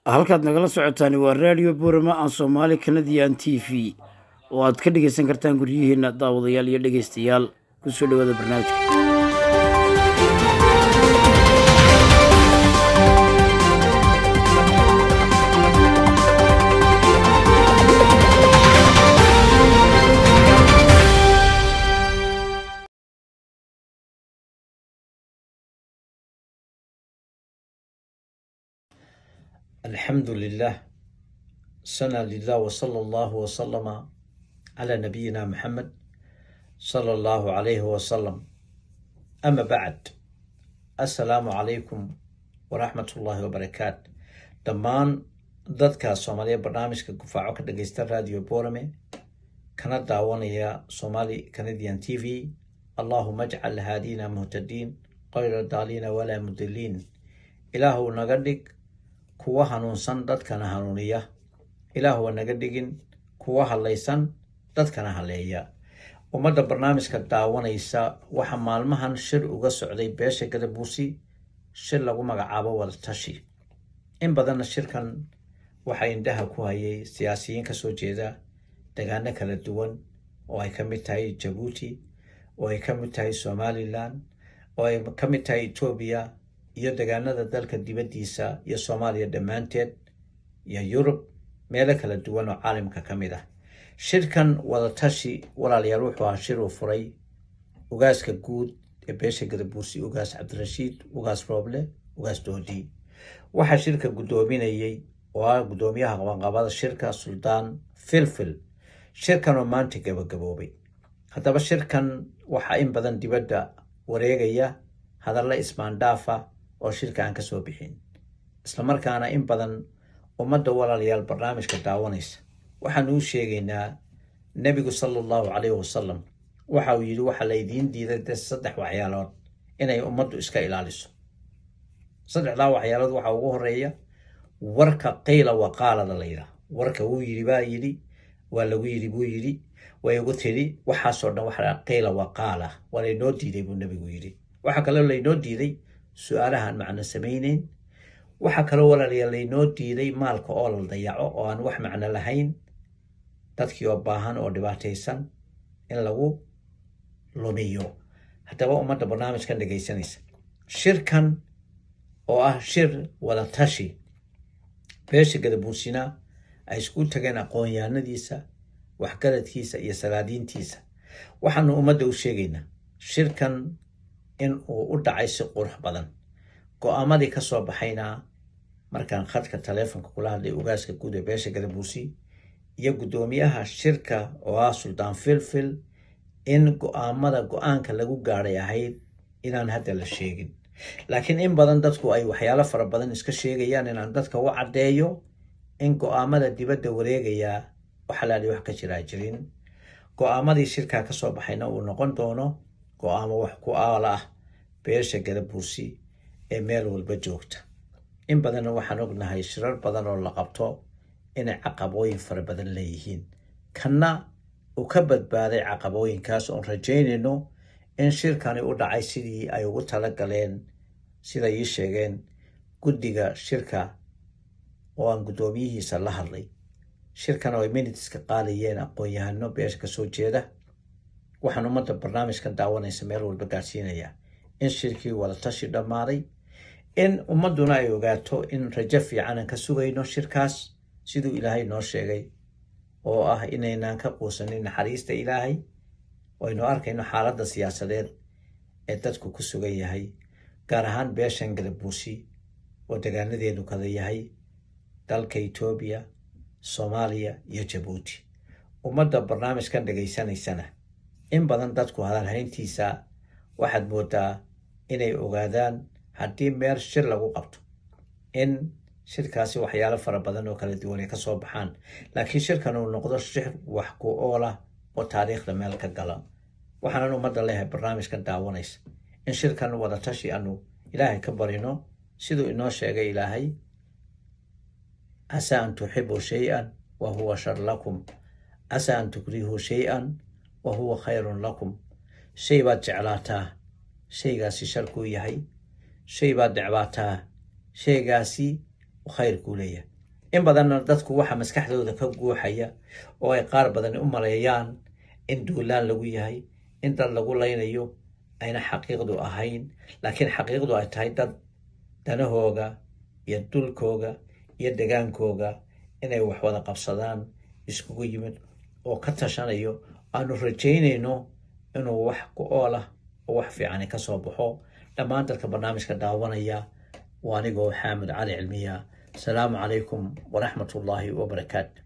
halkaad nagala socotaan waa raadiyo Boorama aan Soomaali Canadian TV oo aad ka dhageysan kartaan guryihiina daawadayaal iyo dhageystayaal ku soo dhawaada barnaamijka. الحمد لله سنة لله وصلى الله وسلم على نبينا محمد صلى الله عليه وسلم. أما بعد، السلام عليكم ورحمة الله وبركاته. دمان ضدك الصومالية برنامج كفاعك دقيستر راديو بورمي كانت دعوانية صومالي كنديان تي في. اللهم اجعل هادينا مهتدين غير الضالين ولا مضلين. إلهو نغدك kuwa hanuunsan dadkana hanuuniya. Ilaahu waa naga dhigin kuwa halaysan dadkana haleeya. Ummadda barnaamijka daawanaysa waxa maalmahan shir uga socday beesha Gadabuusi, shir lagu magacaabo wada tashi. In badan shirkan waxa indhaha ku hayay siyaasiyiin ka soo jeeda deegaano kala duwan oo ay ka mid tahay Djibouti, oo ay ka mid tahay Somaliland, oo ay ka mid tahay Ethiopia iyo deegaanada dalka dibadiisa iyo Soomaaliya dhamaanteed iyo Yurub meelo kala duwan oo caalamka ka mid ah. Shirkan wada tashi walaalayaal wuxuu ahaa shir uu furay ugaaska guud ee beesha Gadabuusi, ugaas Cabdirashiid, ugaas Rooble, ugaas Doodi. Waxa shirka gudoominayay oo ah gudoomiyaha qabanqaabada shirka Suldaan Filfil. Shirkan oo maanta gabagaboobay. Haddaba shirkan waxa in badan dibadda wareegaya hadalla ismaandhaafa oo shirka aan ka soo bixin. Isla markaana in badan ummadda walaalayaal barnaamijka daawanaysa waxaan u sheegaynaa Nabigu sallallahu alayhi wasallam waxa uu yiri waxa la idin diiday saddex waxyaalood inay ummaddu iska ilaaliso. Saddexda waxyaalood waxa ugu horeeya warka qeyla wa qaalada la yiraahdo. Warka uu yiri baa yiri, waa lagu yiri buu yiri, way ugu tiri waxa soo dhan waxa qeyla wa qaala waa inoo diiday buu Nabigu yiri. waxa kale la inoo diiday su'aalahan macna sameeyeen. waxa kale walaalayaal la inoo diiday maalka oo la dayaco oo aan wax macna lahayn, dadkii oo baahan oo dhibaataysan in lagu lumiyo. Haddaba ummadda barnaamijkan dhageysanaysa shirkan oo ah shir wada tashi beesha Gadabuusina ay isku tageen aqoon-yahanadiisa, waxgaradkiisa iyo salaadiintiisa. waxaanu ummadda u sheegaynaa shirkan in uu u dhacay si qurux badan. go'aamadii ka soo baxayna markaan khadka taleefanka kula hadlay ugaaska guud ee beesha Gadabuusi iyo gudoomiyaha shirka oo ah Suldaan Filfil in go'aanka lagu gaaray ahayd inaan hadda la sheegin. laakiin in badan dadku ay waxyaalo fara badan iska sheegayaan inaan dadka u cadeeyo in go'aamada dibadda wareegaya waxalaali wax ka jira jirin. go'aamadii shirka ka soo baxayna uu noqon doono go'aamo wax ku aala ah beesha Gadabuusi ee meel walba joogta. in badan waxaan ognahay shirar badan oo la qabto inay caqabooyin fara badan leeyihiin. kana uu ka badbaaday caqabooyinkaas oo rajaynayno in shirkani u dhacay sidii ay ugu talagaleen, sida ay sheegeen guddiga shirka oo aan gudoomiyihiisa la hadlay. shirkan oo minutes ka qaaliyeen aqoon-yahano beesha ka soo jeeda. waxaan ummadda barnaamijkan daawanaysa meel walba gaarsiinaya in shirkii wada tashi dhammaaday, in ummadduna ay ogaato in rajo fiican aan ka sugayno shirkaas siduu Ilaahay noo sheegay oo ah inaynaan ka quusanin naxariista Ilaahay oo aynu arkayno xaaladda siyaasadeed ee dadku ku sugan yahay, gaar ahaan beeshan Gadabuusi oo deegaanadeedu kala yahay dalka Ethiopia, Soomaaliya iyo Djibouti. ummadda barnaamijkan dhageysanaysana in badan dadku hadal hayntiisa waxaad moodaa inay ogaadaan haddii meel shir lagu qabto in shirkaasi waxyaalo fara badan oo kala duwan ay ka soo baxaan, laakiin shirkan uu noqdo shir wax ku ool ah oo taariikhda meel ka gala. waxaan ummadda leeyahay barnaamijkan daawanaysa in shirkan wada tashi aanu Ilaahay ka barino siduu inoo sheegay Ilaahay. عسى أن تحبوا شيئا وهو شر لكم، عسى أن تكرهوا شيئا وهو خير لكم. شيء بعد جعلاته شيء قاسي شركو يهي، شيء بعد دعواته شيء قاسي وخير كوليه. in badanna dadku waxa maskaxdooda ka guuxaya oo ay qaar badan u maleeyaan in duulaan lagu yahay in dad lagu laynayo ayna xaqiiqdu ahayn laakiin xaqiiqdu ay tahay dad danahooga iyo dulkooga iyo degaankooga inay wax wada qabsadaan iskugu yimid oo ka tashanayo aanu rajaynayno inuu wax ku ool ah oo wax fiican ka soo baxo dhammaan dadka barnaamijka daawanaya waa anigoo Xaamid Cali Cilmiya. Salaamu calaykum waraxmatullaahi wabarakaatu.